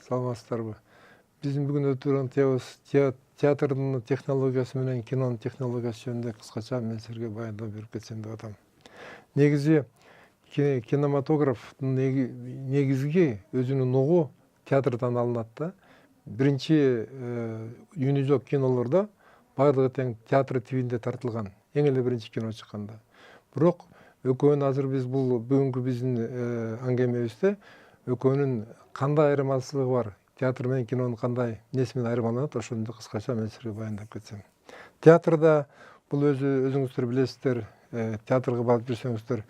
саламатсыздарбы? Биздин бүгүн өтүргөн темабыз театрдын технологиясы менен кинонун технологиясы жөнүндө кыскача мен силерге баяндоо берип кетсем деп атам. Негизи кинематографтын негизги өзүнүн угу театрдан алынат да. Биринчи үнү жок кинолордо баардыгы тең театр тибинде тартылган. Эң эле биринчи кино чыкканда. Бирок экөөнүн азыр биз бул бүгүнкү биздин аңгемебизде экөөнүн кандай айырмачылыгы бар, театр менен кинонун кандай эмнеси менен айырмаланат, ошону кыскача мен силерге баяндап кетсем. Театрда бул өзүңүздөр билесиздер, театрга барып жүрсөңүздөр,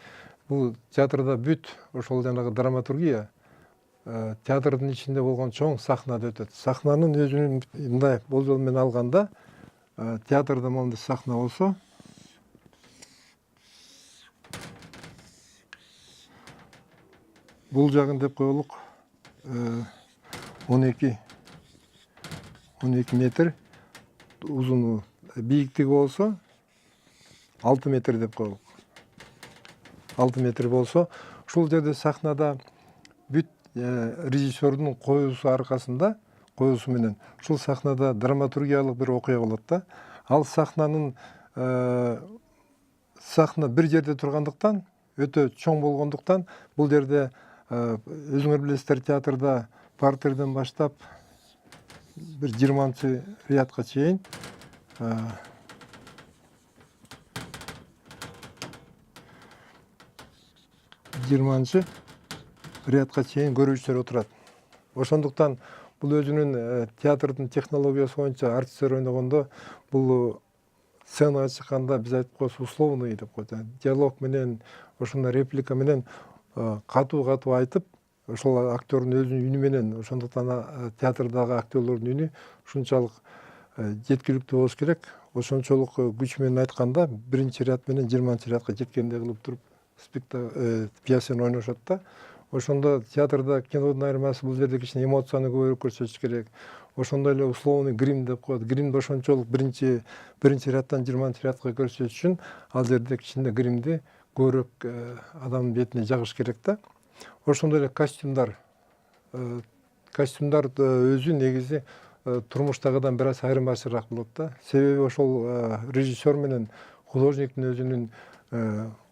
бул театрда бүт ошол жанагы драматургия театрдын ичинде болгон чоң сахнада өтөт. Сахнанын өзүнүн мындай болжол менен алганда, театрда моундай сахна болсо, бул жагын деп коелук 12 метр узуну, бийиктиги болсо 6 метр деп коелук. 6 метр болсо, ушул жерде сахнада бүт режиссердун коюусу аркасында, коюусу менен ушул сахнада драматургиялык бир окуя болот да. Ал сахна бир жерде тургандыктан, өтө чоң болгондуктан, бул жерде өзүңөр билесиздер, театрда партерден баштап бир 20 рядка чейин көрүүчүлөр отурат. Ошондуктан бул өзүнүн театрдын технологиясы боюнча артисттер ойногондо, бул сценага чыкканда биз айтып коебуз условный деп коет. Диалог менен, ошондой реплика менен катуу айтып, ошол актердун өзүнүн үнү менен, ошондуктан театрдагы актерлордун үнү ушунчалык жеткиликтүү болуш керек. Ошончолук күч менен айтканда, биринчи ряд менен 20 рядка жеткендей кылып туруп пьесаны ойношот да. Ошондо театрда кинодун айырмасы, бул жерде кичине эмоцияны көбүрөөк көрсөтүш керек. Ошондой эле условный грим деп коет. Гримди ошончолук биринчи ряддан 20 рядка көрсөтүш үчүн ал жерде кичине гримди көбүрөөк адамдын бетине жагыш керек да. Ошондой эле костюмдар өзү негизи турмуштагыдан бир аз айырмачылыраак болот да. Себеби ошол режиссер менен художниктин өзүнүн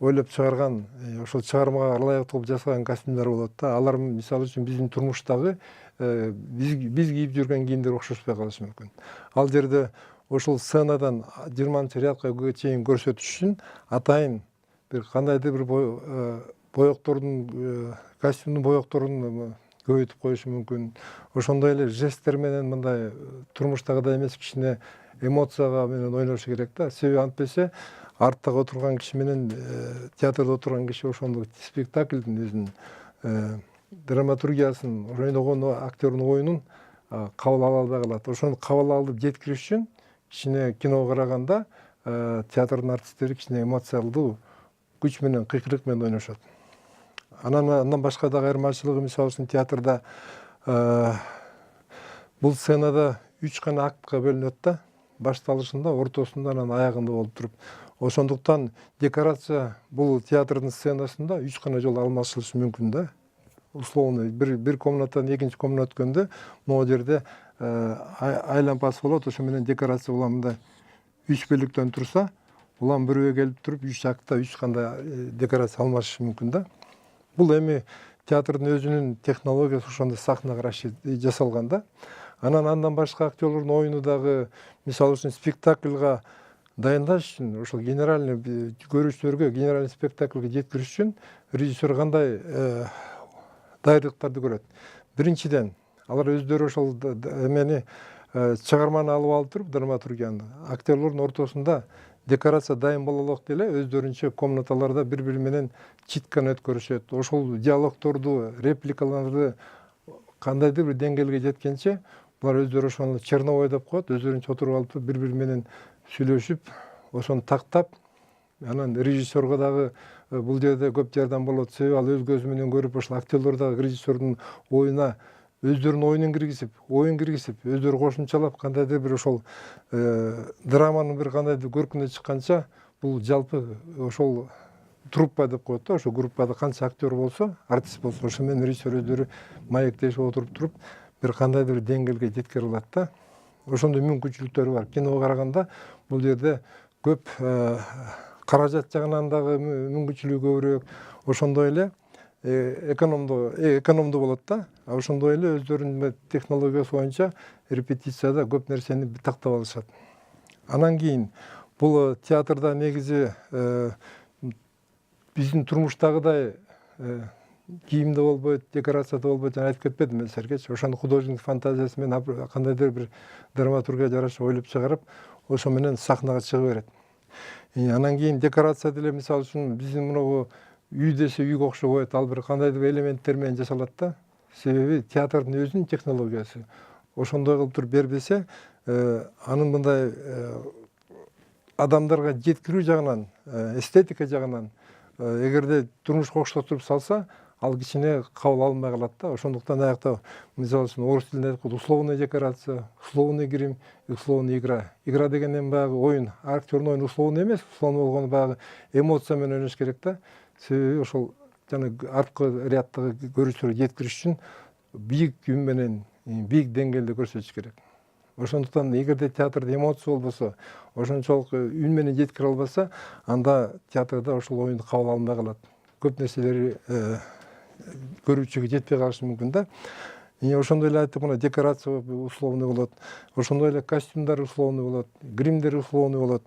ойлоп чыгарган, ошол чыгармага ылайыктуу кылып жасаган костюмдар болот да. Алар мисалы үчүн биздин турмуштагы биз кийип жүргөн кийимдер окшошпой калышы мүмкүн. Ал жерде ошол сценадан 20 рядка чейин көрсөтүш үчүн атайын бир кандайдыр бир боектордун, костюмдун боекторун көбөйтүп коюшу мүмкүн. Ошондой эле жесттер менен мындай турмуштагыдай эмес, кичине эмоцияга менен ойношу керек да. Себеби антпесе арттагы отурган киши менен театрда отурган киши ошондой спектаклдин өзүнүн драматургиясын, ойногон актердун оюнун кабыл ала албай калат. Ошону кабыл алып жеткириш үчүн кичине киного караганда театрдын артисттери кичине эмоциялдуу күч менен, кыйкырык менен ойношот. Андан башка дагы айырмачылыгы, мисалы үчүн театрда бул сценада 3 гана актка бөлүнөт да. Башталышында, ортосунда, анан аягында болуп туруп. Ошондуктан декорация бул театрдын сценасында 3 гана жолу алмашылышы мүмкүн да. Условно бир комнатадан экинчи комната өткөндө, могу жерде айлампасы болот, ошо менен декорация уламында 3 бөлүктөн турса, улам бирөө келип туруп 3 акта 3 кандай декорация алмашышы мүмкүн да. Бул эми театрдын өзүнүн технологиясы ошондой сахнага каршы жасалган да. Андан башка актерлордун оюну дагы, мисалы үчүн спектаклга дайындаш үчүн, ошол генеральный көрүүчүлөргө генеральный спектакльге жеткириш үчүн режиссер кандай даярдыктарды көрөт. Биринчиден, алар өздөрү ошол эмени чыгарманы алып туруп, драматургияны актерлордун ортосунда декорация дайын бололок деле өздөрүнчө комнаталарда бири-бири менен читканы өткөрүшөт. Ошол диалогторду, репликаларды кандайдыр бир деңгээлге жеткенче булар өздөрү ошону черновой деп коет, өздөрүнчө отуруп алып бири-бири менен сүйлөшүп, ошону тактап, анан режиссерга дагы бул жерде көп жардам болот. Себеби ал өз көзү менен көрүп, ошол актерлор дагы режиссердун оюна өздөрүнүн оюн киргизип, өздөрү кошумчалап, кандайдыр бир ошол драманын бир кандайдыр көркүнө чыкканча, бул жалпы ошол труппа деп коет да, ошо группада канча актер болсо, артист болсо, ошо менен режиссер өздөрү маектешип отуруп туруп, бир кандайдыр бир деңгээлге жеткире алат да. Ошондой мүмкүнчүлүктөрү бар. Киного караганда бул жерде көп каражат жагынан дагы мүмкүнчүлүгү көбүрөөк. Ошондой эле экономдуу болот да. Ошондой эле өздөрүнүн технологиясы боюнча репетицияда көп нерсени тактап алышат. Анан кийин бул театрда негизи биздин турмуштагыдай кийимде болбойт, декорацияда болбойт. Жана айтып кетпедим мен силергечи. Ошону художник фантазиясы менен кандайдыр бир драматургия жараша ойлоп чыгарып, ошо менен сахнага чыга берет. Анан кийин декорация деле мисалы үчүн биздин мынагу үй десе үйгө окшобойт, ал бир кандайдыр элементтер менен жасалат да. Себеби театрдын өзүнүн технологиясы. Ошондой кылып туруп бербесе, анын мындай адамдарга жеткирүү жагынан, эстетика жагынан эгерде турмушка окшотуп салса, ал кичине кабыл алынбай калат да. Ошондуктан аякта мисалы үчүн орус тилинде айтып коет, условный декорация, условный грим, условный игра. Игра дегенден баягы оюн, актердун оюну условный эмес, условный болгону баягы эмоция менен ойнош керек да. Себеби ошол жана арткы ряддагы көрүүчүлөргө жеткириш үчүн бийик үн менен, бийик деңгээлде көрсөтүш керек. Ошондуктан эгерде театрда эмоция болбосо, ошончолук үн менен жеткире албаса, анда театрда ошол оюн кабыл алынбай калат. Көп нерселери көрүүчүгө жетпей калышы мүмкүн да. Ошондой эле айтып, мына декорация условный болот, ошондой эле костюмдар условный болот, гримдер условный болот,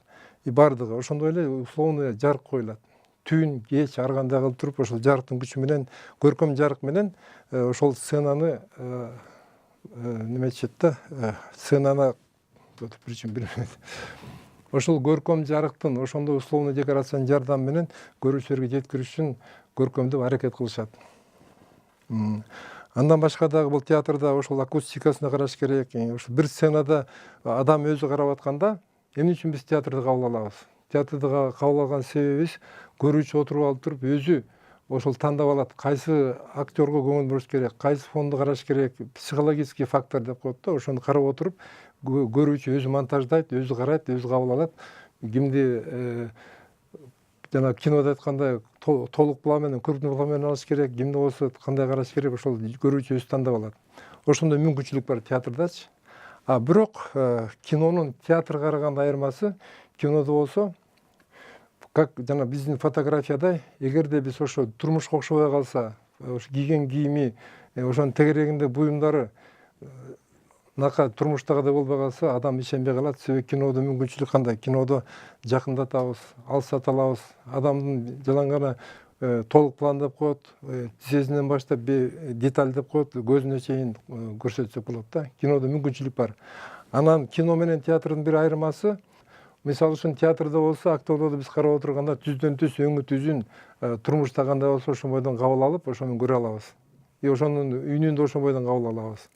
бардыгы. Ошондой эле условный жарык коюлат. Түн, кеч, ар кандай кылып туруп, ошол жарыктын күчү менен, көркөм жарык менен ошол сценаны неметишет да, сценаны ошол көркөм жарыктын, ошондой условный декорациянын жардамы менен көрүүчүлөргө жеткириш үчүн көркөмдөп аракет кылышат. Андан башка дагы бул театрда ошол акустикасына караш керек. Ошол бир сценада адам өзү карап атканда, эмне үчүн биз театрды кабыл алабыз? Театрды кабыл алган себебибиз көрүүчү отуруп алып туруп өзү ошол тандап алат, кайсы актерго көңүл буруш керек, кайсы фонду караш керек, психологический фактор деп коет да. Ошону карап отуруп көрүүчү өзү монтаждайт, өзү карайт, өзү кабыл алат. Кимди жана кинода айткандай толук план менен, крупный план менен алыш керек, кимди болсо кандай караш керек, ошол көрүүчү өзү тандап алат. Ошондой мүмкүнчүлүк бар театрдачы. Бирок кинонун театрга караганда айырмасы, кинодо болсо, как жана биздин фотографиядай, эгерде биз ошо турмушка окшобой калса, ошо кийген кийими, ошонун тегерегинде буюмдары нака турмуштагыдай болбой калса, адам ишенбей калат. Себеби кинодо мүмкүнчүлүк кандай? Кинодо жакындатабыз, алыстата алабыз. Адамдын жалаңганы толук план деп коет, тизесинен баштап деталь деп коет, көзүнө чейин көрсөтсөк болот да. Кинодо мүмкүнчүлүк бар. Анан кино менен театрдын бир айырмасы, мисалы үчүн театрда болсо, актерлорду биз карап отурганда түздөн түз, өңү түзүн, турмушта кандай болсо ошон бойдон кабыл алып, ошону көрө алабыз. Ошонун үнүн да ошон бойдон кабыл алабыз.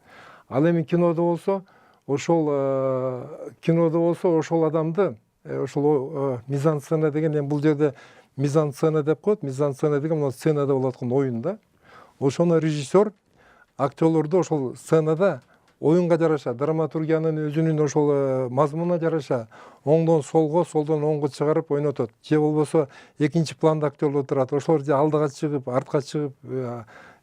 Ал эми кинодо болсо, ошол адамды, ошол мизансцена деген, эми бул жерде мизансцена деп коет. Мизансцена деген мына сценада болуп аткан оюн да. Ошону режиссер актерлорду ошол сценада оюнга жараша, драматургиянын өзүнүн ошол мазмунуна жараша оңдон солго, солдон оңго чыгарып ойнотот. Же болбосо экинчи планда актерлор турат. Ошолор же алдыга чыгып, артка чыгып,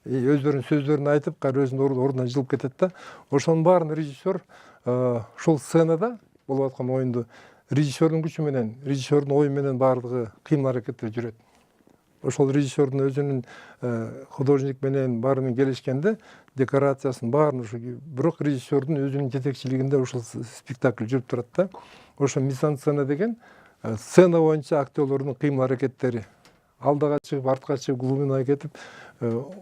өздөрүнүн сөздөрүн айтып, кайра өзүнүн ордуна жылып кетет да. Ошонун баарын режиссер ушул сценада болуп аткан оюнду режиссердун күчү менен, режиссердун ою менен баардыгы кыймыл аракетте жүрөт. Ошол режиссердун өзүнүн художник менен баары менен келишкенде декорациясын баарын ушу, бирок режиссердун өзүнүн жетекчилигинде ушул спектакль жүрүп турат да. Ошо мизансцена деген сцена боюнча актерлордун кыймыл аракеттери, алдыга чыгып, артка чыгып, глубинаға кетип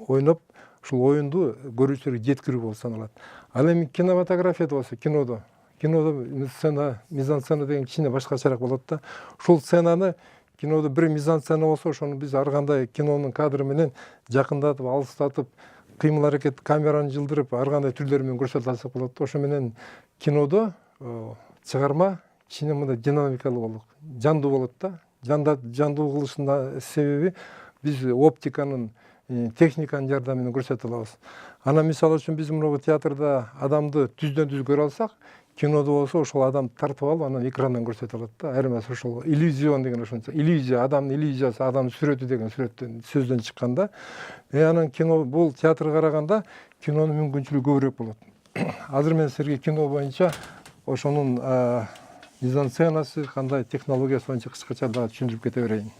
ойноп, ушул оюнду көрүүчүлөргө жеткирүү болуп саналат. Ал эми кинематографияда болсо, кинодо сцена, мизансцена деген кичине башкачараак болот да. Ушул сценаны кинодо бир мизансцена болсо, ошону биз ар кандай кинонун кадры менен жакындатып, алыстатып, кыймыл аракет, камераны жылдырып, ар кандай түрлөр менен көрсөтө алсак болот да. Ошо менен кинодо чыгарма кичине мындай динамикалуу болот, жандуу болот да. Жандуу кылышынын себеби биз оптиканын, техниканын жардамы менен көрсөтө алабыз. Анан мисалы үчүн биз мына театрда адамды түздөн түз көрө алсак, кинодо болсо ошол адам тартып алып, анан экрандан көрсөтө алат да. Айырмасы ошол иллюзион деген ошончо. Иллюзия, адамдын иллюзиясы, адамдын сүрөтү деген сүрөттөн сөздөн чыккан да. Анан кино, бул театрга караганда кинонун мүмкүнчүлүгү көбүрөөк болот. азыр мен силерге кино боюнча ошонун мизансценасы кандай технологиясы боюнча кыскача дагы түшүндүрүп кете берейин.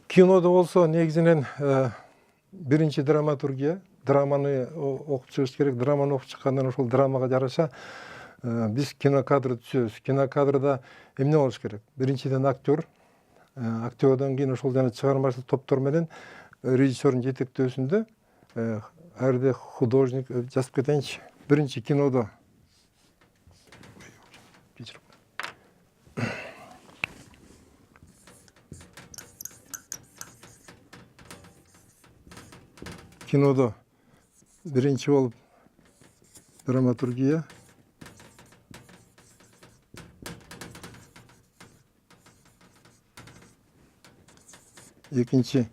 Кинодо болсо негизинен биринчи драматургия, драманы окуп чыгыш керек. Драманы окуп чыккандан ошол драмага жараша биз кинокадр түзөбүз. Кинокадрда эмне болуш керек? Биринчиден актер, актердон кийин ошол жана чыгармачылык топтор менен режиссердун жетектөөсүндө ар бирде художник жазып кетейинчи. Биринчи кинодо биринчи болуп драматургия, экинчи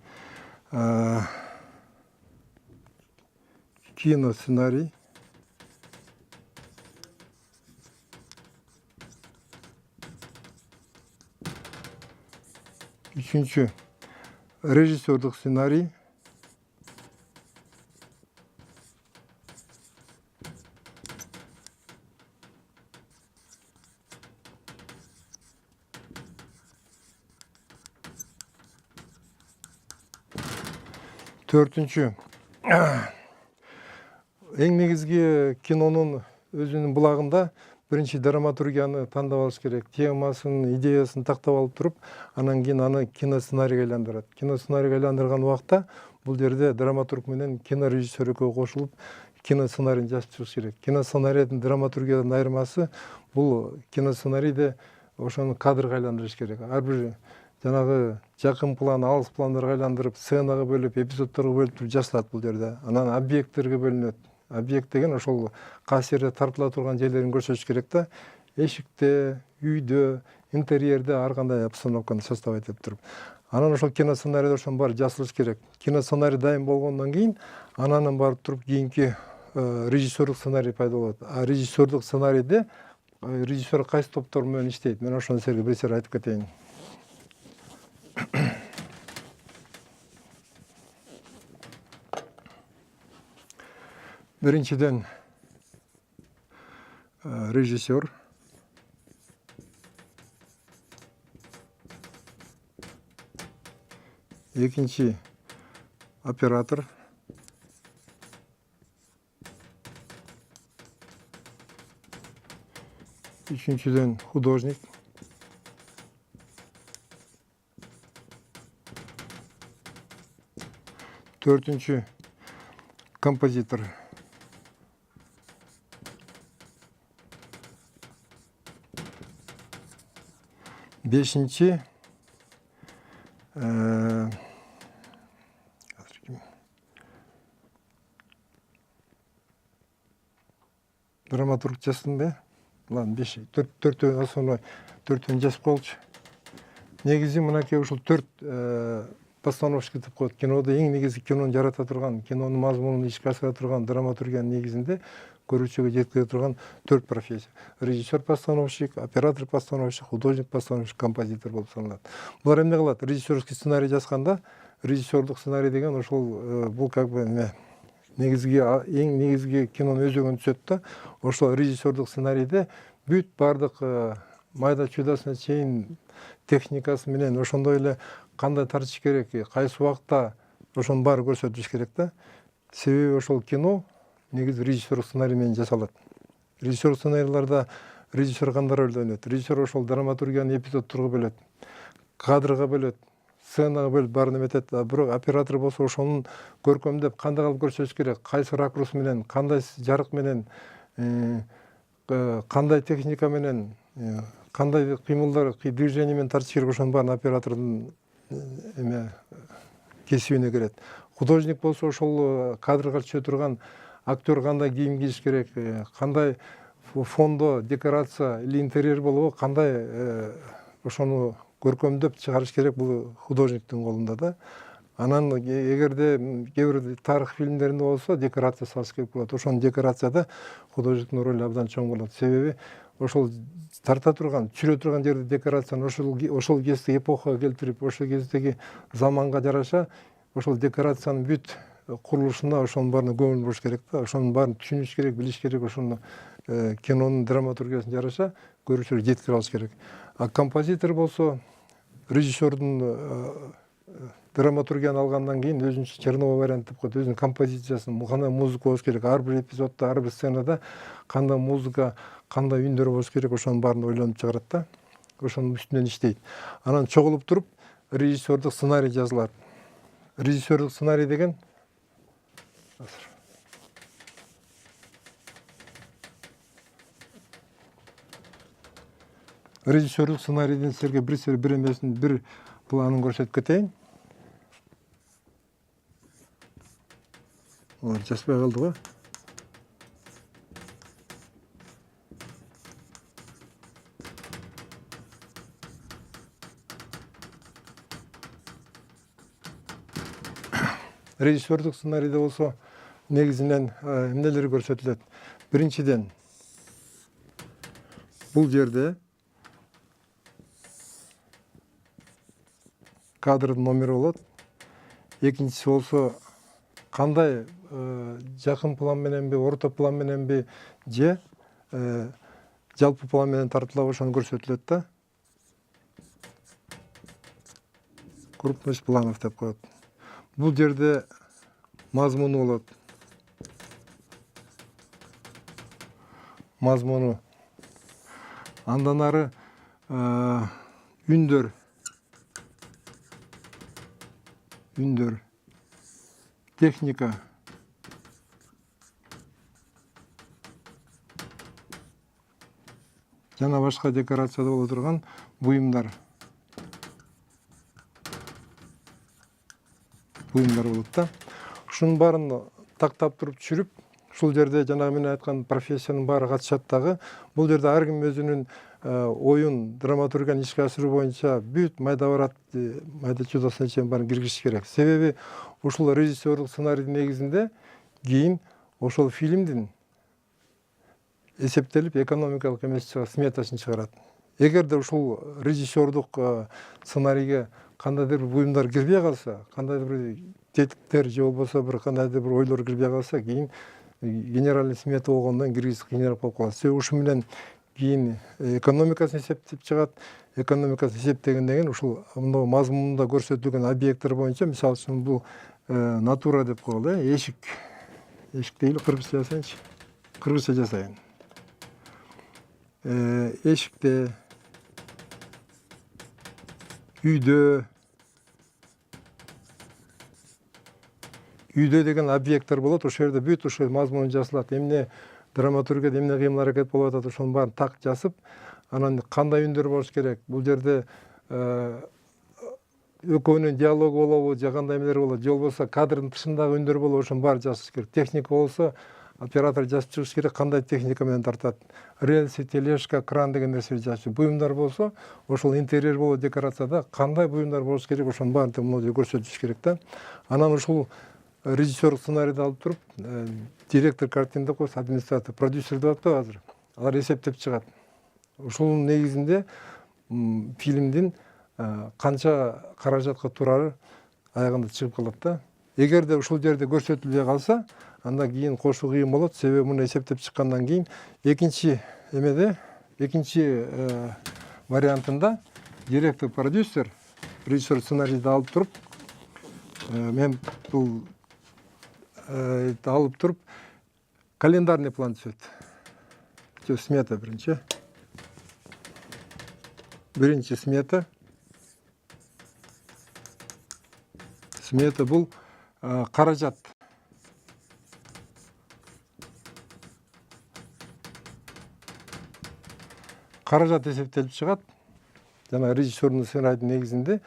кино сценарий, үчүнчү режиссердук сценарий, төртүнчү эң негизги кинонун өзүнүн булагында биринчи драматургияны тандап алыш керек. Темасын, идеясын тактап алып туруп, анан кийин аны киносценарийге айландырат. Киносценарийге айландырган убакта бул жерде драматург менен кинорежиссер экөө кошулуп киносценарийин жазып чыгыш керек. Киносценарийдин драматургиядан айырмасы бул киносценарийде ошону кадрга айландырыш керек. Ар бир жанагы жакын план, алыс пландарга айландырып, сценага бөлүп, эпизодторго бөлүп туруп жасалат бул жерде. Анан объекттерге бөлүнөт. Объект деген ошол касиерде тартыла турган жерлерин көрсөтүш керек да. Эшикте, үйдө, интерьерде ар кандай обстановканы составать этип туруп. Анан ошол киносценарийде ошонун баары жазылыш керек. Киносценарий дайым болгондон кийин анан барып туруп кийинки режиссерлук сценарий пайда болот. А режиссерлук сценарийде режиссер кайсы топтор менен иштейт? Мен ошону силерге бир сер айтып кетейин. Биринчиден режиссер, экинчи оператор, үчүнчүдөн художник, төртүнчү композитор, бешинчи драматург жаздым, ладно, төртөө основной төртөөнү жазып коелучу. Негизи мынакей ушул төрт постановщик деп коет. Кинода эң негизи кинону жарата турган, кинонун мазмунун ишке ашыра турган драматургиянын негизинде көрүүчүгө жеткире турган төрт профессия. Режиссер-постановщик, оператор-постановщик, художник-постановщик, композитор болуп саналат. Булар эмне кылат? Режиссерский сценарий жазганда, режиссерлук сценарий деген ошол бул как бы эң негизги кинонун өзөгүн түзөт да. Ошол режиссерлук сценарийде бүт бардык майда чуйдасына чейин техникасы менен ошондой эле кандай тартыш керек, кайсы убакта ошонун баары көрсөтүлүш керек да. Себеби ошол кино негизи режиссерлук сценарий менен жасалат. Режиссерлук сценарийларда режиссер кандай ролду ойнойт? Режиссер ошол драматургияны эпизодторго бөлөт, кадрга бөлөт, сценага бөлүп баарын эметет. Бирок оператор болсо ошонун көркөмдөп кандай кылып көрсөтүш керек, кайсы ракурс менен, кандай жарык менен, кандай техника менен, кандай кыймылдар, движение менен тартыш керек, ошонун баарын оператордун кесибине кирет. Художник болсо ошол кадрга түшө турган актер кандай кийим кийиш керек, кандай фондо декорация или интерьер болобу, кандай ошону көркөмдөп чыгарыш керек, бул художниктин колунда да. Анан эгерде кээ бир тарых фильмдеринде болсо декорация салыш керек болот. Ошонун декорацияда художниктин ролу абдан чоң болот. Себеби ошол тарта турган, түшүрө турган жерде декорацияны ошол кездеги эпохага келтирип, ошол кездеги заманга жараша ошол декорациянын бүт курулушуна ошонун баарына көңүл буруш керек да, ошонун баарын түшүнүш керек, билиш керек, ошону кинонун драматургиясына жараша көрүүчүлөргө жеткирип алыш керек. А композитор болсо режиссердун драматургияны алгандан кийин өзүнчө черновой вариант деп коет, өзүнүн композициясын, кандай музыка болуш керек, ар бир эпизоддо, ар бир сценада кандай музыка, кандай үндөр болуш керек, ошонун баарын ойлонуп чыгарат да, ошонун үстүнөн иштейт. Анан чогулуп туруп режиссердук сценарий жазылат. Режиссердук сценарий деген режиссерлук сценарийден силерге бир эмесин, бир планын көрсөтүп кетейин. Жазбай калды го. Режиссердук сценарийде болсо негизинен эмнелер көрсөтүлөт? Биринчиден, бул жерде кадрдын номери болот. Экинчиси болсо кандай жакын план мененби, орто план мененби же жалпы план менен тартылабы ошону көрсөтүлөт да. Крупность планов деп коет. Бул жерде мазмуну болот. Мазмуну. Андан ары үндөр. Техника. Жана башка декорацияда боло турган буюмдар. Болот да. Ушунун баарын тактап туруп түшүрүп, ушул жерде жанагы мен айткан профессиянын баары катышат дагы. Бул жерде ар ким өзүнүн оюн, драматургияны ишке ашыруу боюнча бүт майда барат, майда чудасына чейин баарын киргизиш керек. Себеби ушул режиссерлук сценарийдин негизинде кийин ошол фильмдин эсептелип экономикалык эмеси чыгат, сметасын чыгарат. Эгерде ушул режиссердук сценарийге кандайдыр бир буюмдар кирбей калса, кандайдыр бир тетиктер же болбосо бир кандайдыр бир ойлор кирбей калса, кийин генеральный смета болгондон киргиз кыйыныраак болуп калат. Себеби ушу менен кийин экономикасын эсептеп чыгат. Экономикасын эсептегенден кийин ушул мына мазмунунда көрсөтүлгөн объекттер боюнча, мисалы үчүн бул натура деп коелу, эшик. Эшик дейли, кыргызча жасайынчы. Кыргызча жасайын. Эшикте, үйдө деген объекттер болот. Ошол жерде бүт ошол мазмун жазылат. Эмне драматургияда эмне кыймыл аракет болуп атат, ошонун баарын так жазып, анан кандай үндөр болуш керек? Бул жерде экөөнүн диалогу болобу, же кандай эмелер болот, же болбосо кадрдын тышындагы үндөр болобу, ошонун баарын жазыш керек. Техника болсо, оператор жазып чыгыш керек, кандай техника менен тартат. Рельсы, тележка, кран деген нерселерди жазып. Буюмдар болсо, ошол интерьер болобу, декорацияда кандай буюмдар болуш керек, ошонун баарын монтажда көрсөтүш керек да. Анан ушул режиссер сценарийди алып туруп, директор картин деп коебуз, администратор, продюсер деп атпайбы азыр. Алар эсептеп чыгат. Ушунун негизинде фильмдин канча каражатка турары аягында чыгып калат да. Эгерде ушул жерде көрсөтүлбөй калса, анда кийин кошуу кыйын болот. Себеби муну эсептеп чыккандан кийин экинчи вариантында директор, продюсер, режиссер сценарийди алып туруп, мен бул алып туруп календарный план түзөт. Смета биринчи. Биринчи смета. Смета бул каражат. Каражат эсептелип чыгат. Жана режиссердун сценарийдин негизинде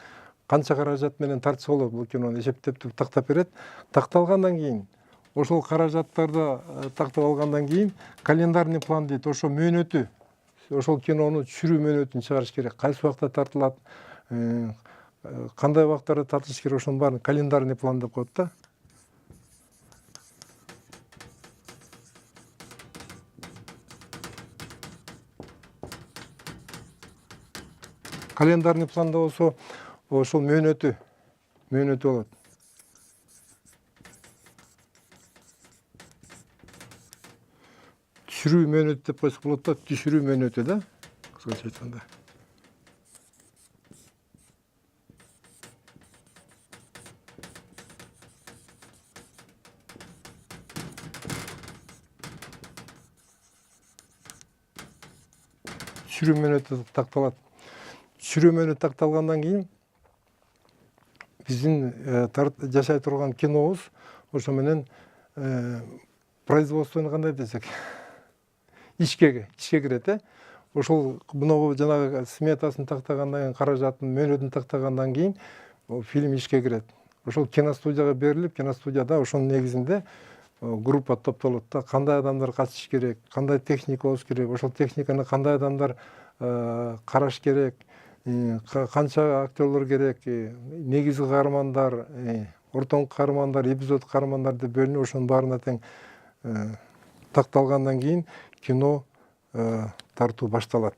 канча каражат менен тартса болот бул кинону эсептеп туруп тактап берет. Такталгандан кийин ошол каражаттарды тактап алгандан кийин календарный план дейт. Ошо мөөнөтү, ошол кинону түшүрүү мөөнөтүн чыгарыш керек. Кайсы убакта тартылат, кандай убактарда тартылыш керек, ошонун баарын календарный план деп коет да. Календарный планда болсо ошол мөөнөтү болот. түшүрүү мөөнөтү деп койсок болот да, түшүрүү мөөнөтү да, кыскача айтканда. Түшүрүү мөөнөтү такталат. Түшүрүү мөөнөтү такталгандан кийин биздин жашай турган кинобуз ошо менен производствону кандай десек, ишке кирет. Ошол мынау жанагы сметасын тактагандан кийин, каражатын, мөөнөтүн тактагандан кийин фильм ишке кирет. Ошол киностудияга берилип, киностудияда ошонун негизинде группа топтолот да, кандай адамдар катышыш керек, кандай техника болуш керек, ошол техниканы кандай адамдар караш керек, канча актерлор керек, негизги каармандар, ортоңку каармандар, эпизод каармандар деп бөлүнүп, ошонун баарына тең такталгандан кийин кино тартуу башталат.